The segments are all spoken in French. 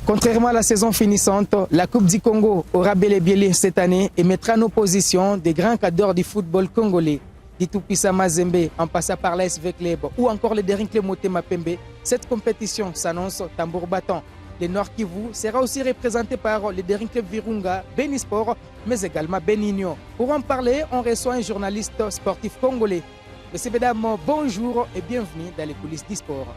Contrairement à la saison finissante, la Coupe du Congo aura bel et bien lieu cette année et mettra en opposition des grands cadres du football congolais. Du Tout-Puissant Mazembe, en passant par la SV Club ou encore le Daring Club Motema Pembe, cette compétition s'annonce tambour battant. Le Nord Kivu sera aussi représenté par le Daring Club Virunga, Benisport, mais également Benigno. Pour en parler, on reçoit un journaliste sportif congolais. Messieurs, mesdames, bonjour et bienvenue dans les coulisses du sport.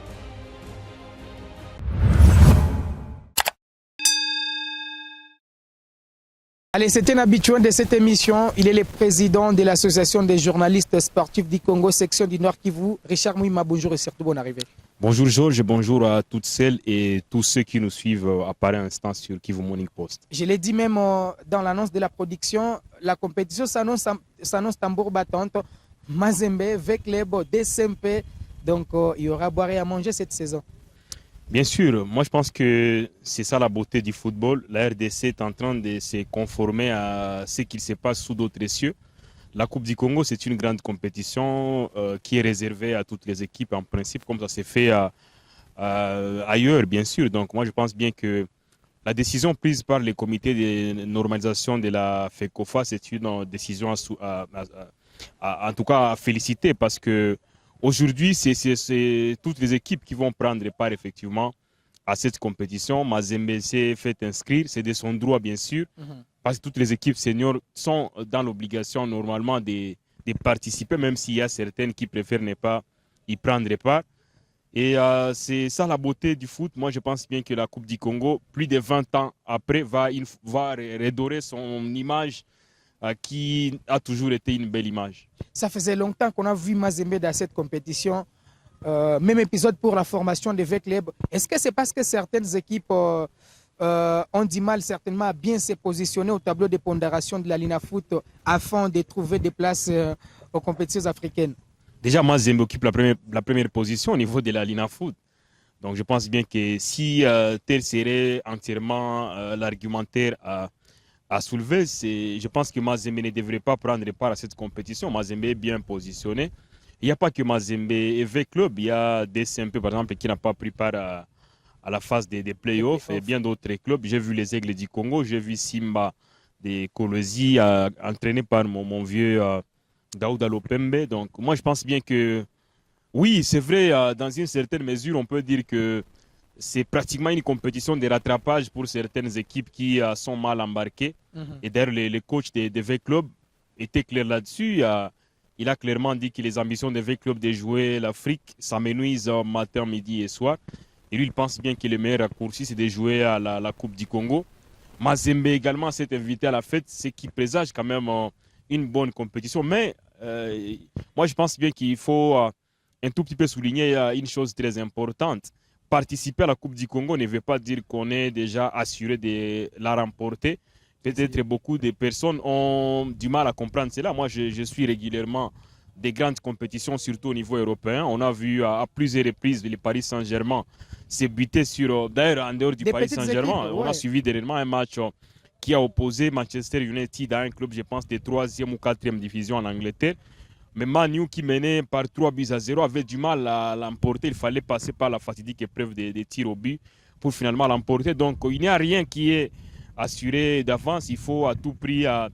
Allez, c'est un habitué de cette émission. Il est le président de l'association des journalistes sportifs du Congo, section du Nord Kivu. Richard Mouima, bonjour et surtout bonne arrivée. Bonjour Georges, bonjour à toutes celles et tous ceux qui nous suivent à pareil instant sur Kivu Morning Post. Je l'ai dit même dans l'annonce de la production, la compétition s'annonce tambour battante. Mazembe, Veclebo, DSMP, donc il y aura à boire et à manger cette saison. Bien sûr, moi je pense que c'est ça la beauté du football. La RDC est en train de se conformer à ce qu'il se passe sous d'autres cieux. La Coupe du Congo, c'est une grande compétition qui est réservée à toutes les équipes en principe, comme ça s'est fait ailleurs, bien sûr. Donc moi je pense bien que la décision prise par les comités de normalisation de la FECOFA, c'est une décision en tout cas à féliciter parce que aujourd'hui, c'est toutes les équipes qui vont prendre part effectivement à cette compétition. Mazembe s'est fait inscrire, c'est de son droit bien sûr, parce que toutes les équipes seniors sont dans l'obligation normalement de participer, même s'il y a certaines qui préfèrent ne pas y prendre part. Et c'est ça la beauté du foot. Moi, je pense bien que la Coupe du Congo, plus de 20 ans après, va redorer son image qui a toujours été une belle image. Ça faisait longtemps qu'on a vu Mazembe dans cette compétition. Même épisode pour la formation des Vecleb. Est-ce que c'est parce que certaines équipes ont du mal certainement à bien se positionner au tableau de pondération de la Lina Foot afin de trouver des places aux compétitions africaines? Déjà, Mazembe occupe la première position au niveau de la Lina Foot. Donc je pense bien que si tel serait entièrement l'argumentaire à soulever, je pense que Mazembe ne devrait pas prendre part à cette compétition. Mazembe est bien positionné. Il n'y a pas que Mazembe et V-Club, il y a DSMP par exemple qui n'a pas pris part à la phase des playoffs et bien d'autres clubs. J'ai vu les Aigles du Congo, j'ai vu Simba de Kolosi entraîné par mon vieux Daouda Lopembe. Donc moi je pense bien que oui, c'est vrai, dans une certaine mesure, on peut dire que c'est pratiquement une compétition de rattrapage pour certaines équipes qui sont mal embarquées. Et d'ailleurs, le coach des V-Club était clair là-dessus. Il a clairement dit que les ambitions des V-Club de jouer l'Afrique s'amenuisent matin, midi et soir. Et lui, il pense bien que le meilleur raccourci, c'est de jouer à la Coupe du Congo. Mazembe également s'est invité à la fête, ce qui présage quand même une bonne compétition. Mais moi, je pense bien qu'il faut un tout petit peu souligner une chose très importante. Participer à la Coupe du Congo ne veut pas dire qu'on est déjà assuré de la remporter. Peut-être beaucoup de personnes ont du mal à comprendre cela. Moi, je suis régulièrement des grandes compétitions, surtout au niveau européen. On a vu à plusieurs reprises le Paris Saint-Germain se buter sur... D'ailleurs, en dehors du Paris Saint-Germain, on a suivi dernièrement un match qui a opposé Manchester United à un club, je pense, de 3e ou 4e division en Angleterre. Mais Man U qui menait par 3-0 avait du mal à l'emporter. Il fallait passer par la fatidique épreuve des tirs au but pour finalement l'emporter. Donc il n'y a rien qui est assuré d'avance. Il faut à tout prix à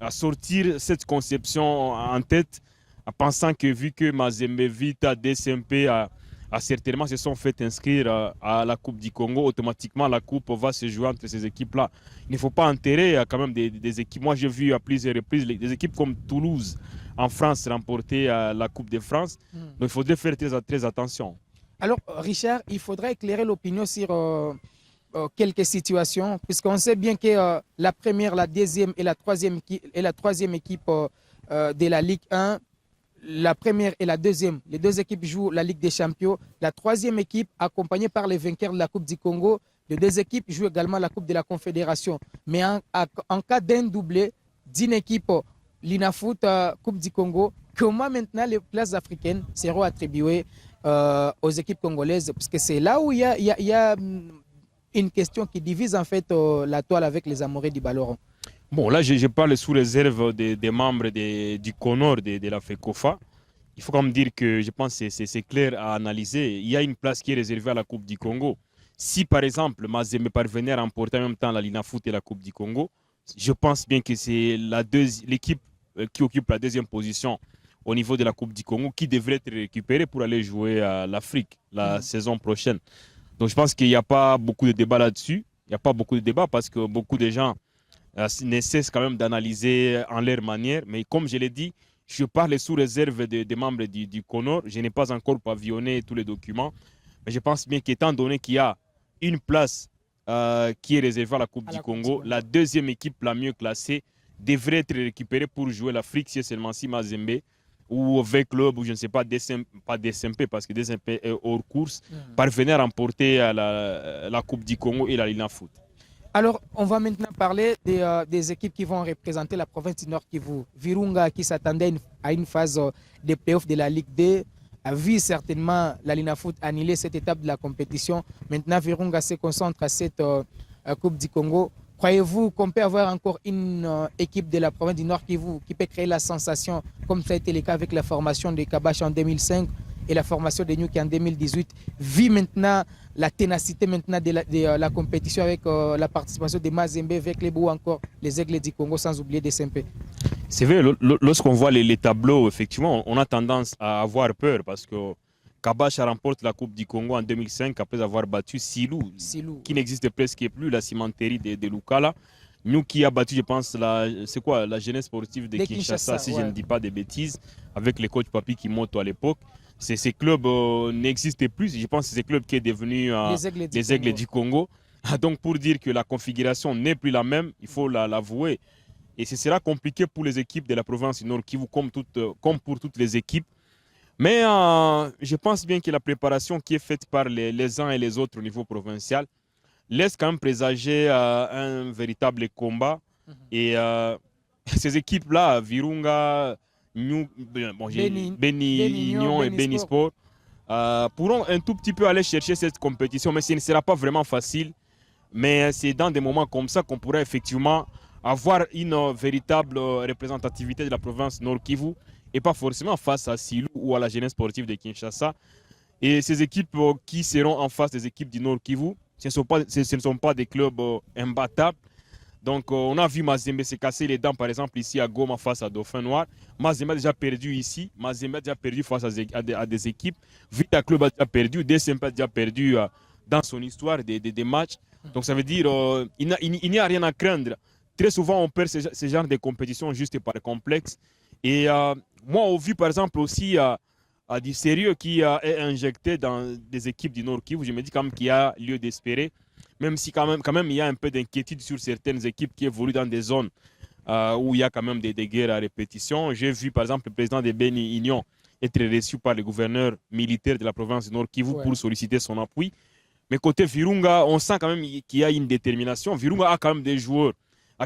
sortir cette conception en tête en pensant que vu que Mazembe, Vita, DSMP certainement se sont fait inscrire à la Coupe du Congo, automatiquement la Coupe va se jouer entre ces équipes-là. Il ne faut pas enterrer quand même des équipes. Moi j'ai vu à plusieurs reprises des équipes comme Toulouse en France remporter la Coupe de France. Donc il faudrait faire très attention. Alors Richard, il faudrait éclairer l'opinion sur quelques situations, puisqu'on sait bien que la première, la deuxième et la troisième équipe de la Ligue 1, la première et la deuxième, les deux équipes jouent la Ligue des Champions. La troisième équipe, accompagnée par les vainqueurs de la Coupe du Congo, les deux équipes jouent également la Coupe de la Confédération. Mais en cas d'un doublé d'une équipe l'INAFOOT Coupe du Congo, comment maintenant les places africaines seront attribuées aux équipes congolaises? Parce que c'est là où il y a une question qui divise en fait la toile avec les amoureux du ballon. Bon, là, je parle sous réserve des membres du CONOR de la FECOFA. Il faut quand même dire que je pense que c'est clair à analyser. Il y a une place qui est réservée à la Coupe du Congo. Si par exemple Mazembe parvenait à remporter en même temps la Lina Foot et la Coupe du Congo, je pense bien que c'est l'équipe qui occupe la deuxième position au niveau de la Coupe du Congo qui devrait être récupérée pour aller jouer à l'Afrique la saison prochaine. Donc je pense qu'il n'y a pas beaucoup de débat là-dessus. Il n'y a pas beaucoup de débat parce que beaucoup de gens ne cessent quand même d'analyser en leur manière. Mais comme je l'ai dit, je parle sous réserve des membres du CONOR. Je n'ai pas encore pavillonné tous les documents. Mais je pense bien qu'étant donné qu'il y a une place qui est réservée à la Coupe du Congo, la deuxième équipe la mieux classée devrait être récupérée pour jouer l'Afrique, si seulement si Mazembe ou avec club ou je ne sais pas, pas DSMP parce que DSMP est hors course, parvenait à remporter la Coupe du Congo et la Lina Foot. Alors, on va maintenant parler des équipes qui vont représenter la province du Nord Kivu. Virunga, qui s'attendait à une phase de playoff de la Ligue 2, a vu certainement la Lina Foot annuler cette étape de la compétition. Maintenant, Virunga se concentre à cette Coupe du Congo. Croyez-vous qu'on peut avoir encore une équipe de la province du Nord Kivu qui peut créer la sensation, comme ça a été le cas avec la formation de Kabash en 2005 et la formation de Nyuki en 2018, vu maintenant la ténacité maintenant de la compétition avec la participation de Mazembe, avec les Bou encore, les Aigles du Congo, sans oublier des SMP. C'est vrai, lorsqu'on voit les tableaux, effectivement, on a tendance à avoir peur parce que Kabash remporte la Coupe du Congo en 2005 après avoir battu Silou. Qui n'existe presque plus, la cimenterie de Lukala. Nous qui a battu, je pense, la jeunesse sportive de Kinshasa, si je ne dis pas de bêtises, avec le coach Papi Kimoto à l'époque. Ces clubs n'existent plus. Je pense que c'est ces clubs qui est devenu les Aigles du Congo. Donc pour dire que la configuration n'est plus la même, il faut l'avouer. Et ce sera compliqué pour les équipes de la province du Nord Kivu, comme pour toutes les équipes. Mais je pense bien que la préparation qui est faite par les uns et les autres au niveau provincial laisse quand même présager un véritable combat. Et ces équipes-là, Virunga, Beni Union et Beni Sport, pourront un tout petit peu aller chercher cette compétition, mais ce ne sera pas vraiment facile. Mais c'est dans des moments comme ça qu'on pourrait effectivement avoir une véritable représentativité de la province Nord Kivu et pas forcément face à Silou ou à la jeunesse sportive de Kinshasa. Et ces équipes qui seront en face des équipes du Nord Kivu, ce ne sont pas des clubs imbattables. Donc on a vu Mazembe se casser les dents par exemple ici à Goma face à Dauphin Noir. Mazembe a déjà perdu ici, Mazembe a déjà perdu face à des équipes. Vita Club a déjà perdu, DSMP a déjà perdu dans son histoire des matchs. Donc ça veut dire il n'y a rien à craindre. Très souvent on perd ce genre de compétition juste par complexe. Et moi au vu par exemple aussi du sérieux qui est injecté dans des équipes du Nord Kivu, je me dis quand même qu'il y a lieu d'espérer. Même si quand même il y a un peu d'inquiétude sur certaines équipes qui évoluent dans des zones où il y a quand même des guerres à répétition. J'ai vu par exemple le président de Beni Union être reçu par le gouverneur militaire de la province du Nord Kivu pour solliciter son appui. Mais côté Virunga, on sent quand même qu'il y a une détermination. Virunga a quand même des joueurs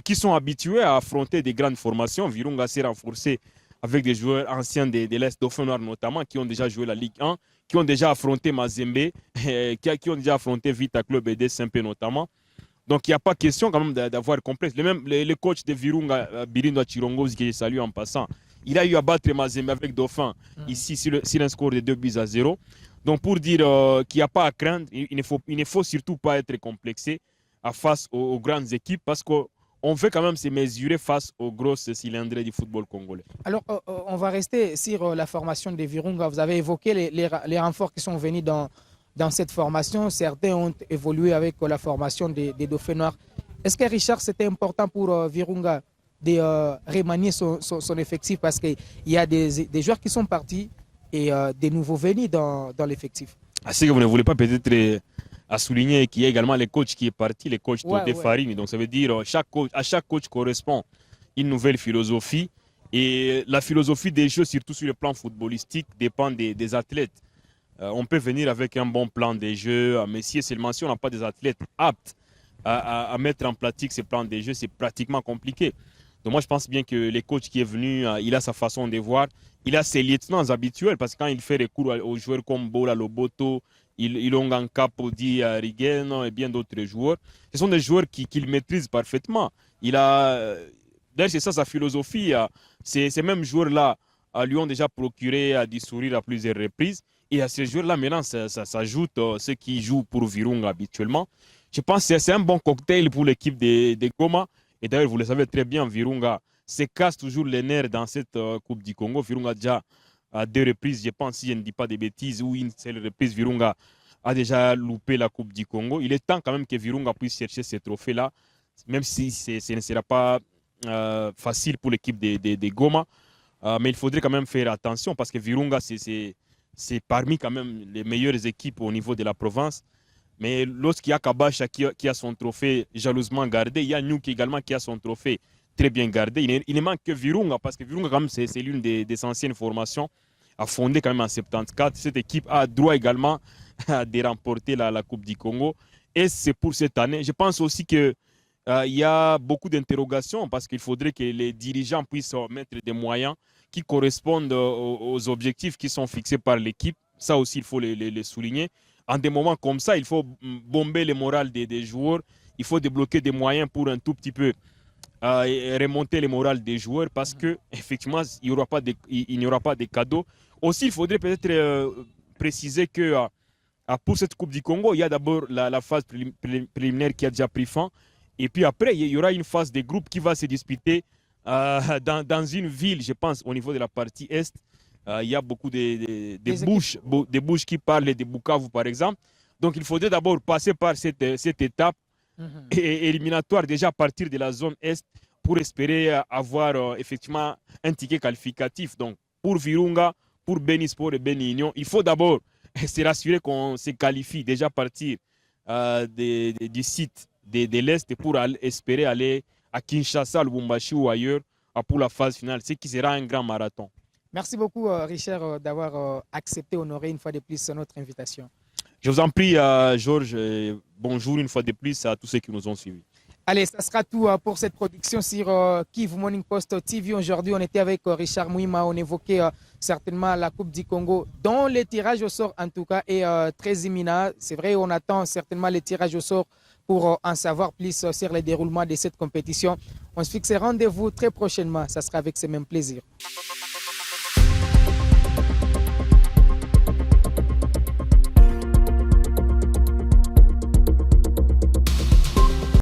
qui sont habitués à affronter des grandes formations. Virunga s'est renforcé avec des joueurs anciens de l'Est, Dauphin Noir notamment, qui ont déjà joué la Ligue 1, qui ont déjà affronté Mazembe, qui ont déjà affronté Vita Club et DSMP notamment. Donc il n'y a pas question quand même d'avoir complexe. Le coach de Virunga, Birindo Chirongozi, que je salue en passant, il a eu à battre Mazembe avec Dauphin ici sur un score de 2-0. Donc pour dire qu'il n'y a pas à craindre, il ne faut surtout pas être complexé face aux grandes équipes parce qu'on veut quand même se mesurer face aux grosses cylindrées du football congolais. Alors, on va rester sur la formation des Virunga. Vous avez évoqué les renforts qui sont venus dans cette formation. Certains ont évolué avec la formation des Dauphins Noirs. Est-ce que, Richard, c'était important pour Virunga de remanier son effectif parce qu'il y a des joueurs qui sont partis et des nouveaux venus dans l'effectif? Ce que vous ne voulez pas peut-être à souligner qu'il y a également le coach qui est parti, le coach de Farini. Donc ça veut dire à chaque coach correspond une nouvelle philosophie. Et la philosophie des jeux, surtout sur le plan footballistique, dépend des athlètes. On peut venir avec un bon plan de jeu, mais si seulement si on n'a pas des athlètes aptes à mettre en pratique ces plans de jeu, c'est pratiquement compliqué. Donc moi je pense bien que le coach qui est venu, il a sa façon de voir, il a ses lieutenants habituels parce que quand il fait recours aux joueurs comme Bola Loboto, Ilongan Capodi, Rigeno et bien d'autres joueurs, ce sont des joueurs qu'il maîtrise parfaitement. D'ailleurs c'est ça sa philosophie, ces mêmes joueurs-là lui ont déjà procuré du sourire à plusieurs reprises. Et à ce joueur-là, maintenant, ça s'ajoute ceux qui jouent pour Virunga habituellement. Je pense que c'est un bon cocktail pour l'équipe de Goma. Et d'ailleurs, vous le savez très bien, Virunga se casse toujours les nerfs dans cette Coupe du Congo. Virunga déjà à 2 reprises, je pense, si je ne dis pas de bêtises, ou une seule reprise, Virunga a déjà loupé la Coupe du Congo. Il est temps quand même que Virunga puisse chercher ce trophée-là, même si ce ne sera pas facile pour l'équipe de Goma. Mais il faudrait quand même faire attention parce que Virunga, c'est parmi quand même les meilleures équipes au niveau de la province. Mais lorsqu'il y a Kabasha qui a son trophée jalousement gardé, il y a Nuki également qui a son trophée très bien gardé. Il ne manque que Virunga parce que Virunga, quand même, c'est l'une des anciennes formations a fondé quand même en 74. Cette équipe a droit également de remporter la Coupe du Congo. Et c'est pour cette année. Je pense aussi que il y a beaucoup d'interrogations parce qu'il faudrait que les dirigeants puissent mettre des moyens qui correspondent aux objectifs qui sont fixés par l'équipe. Ça aussi, il faut les souligner. En des moments comme ça, il faut bomber le moral des joueurs. Il faut débloquer des moyens pour un tout petit peu remonter le moral des joueurs parce que effectivement, il n'y aura pas de cadeaux. Aussi, il faudrait peut-être préciser que pour cette Coupe du Congo, il y a d'abord la phase préliminaire qui a déjà pris fin. Et puis après, il y aura une phase de groupe qui va se disputer dans une ville, je pense, au niveau de la partie Est. Il y a beaucoup de bouches qui parlent de Bukavu, par exemple. Donc, il faudrait d'abord passer par cette étape éliminatoire déjà à partir de la zone Est pour espérer avoir effectivement un ticket qualificatif. Donc, pour Virunga, pour Benisport et Beni Union, il faut d'abord se rassurer qu'on se qualifie déjà à partir du site de l'Est pour espérer aller à Kinshasa, Lubumbashi ou ailleurs pour la phase finale, ce qui sera un grand marathon. Merci beaucoup, Richard, d'avoir accepté, honoré une fois de plus notre invitation. Je vous en prie, Georges. Bonjour une fois de plus à tous ceux qui nous ont suivis. Allez, ça sera tout pour cette production sur Kivu Morning Post TV. Aujourd'hui, on était avec Richard Mouima. On évoquait certainement la Coupe du Congo, dont le tirage au sort, en tout cas, est très imminent. C'est vrai, on attend certainement le tirage au sort pour en savoir plus sur le déroulement de cette compétition. On se fixe rendez-vous très prochainement. Ça sera avec ce même plaisir.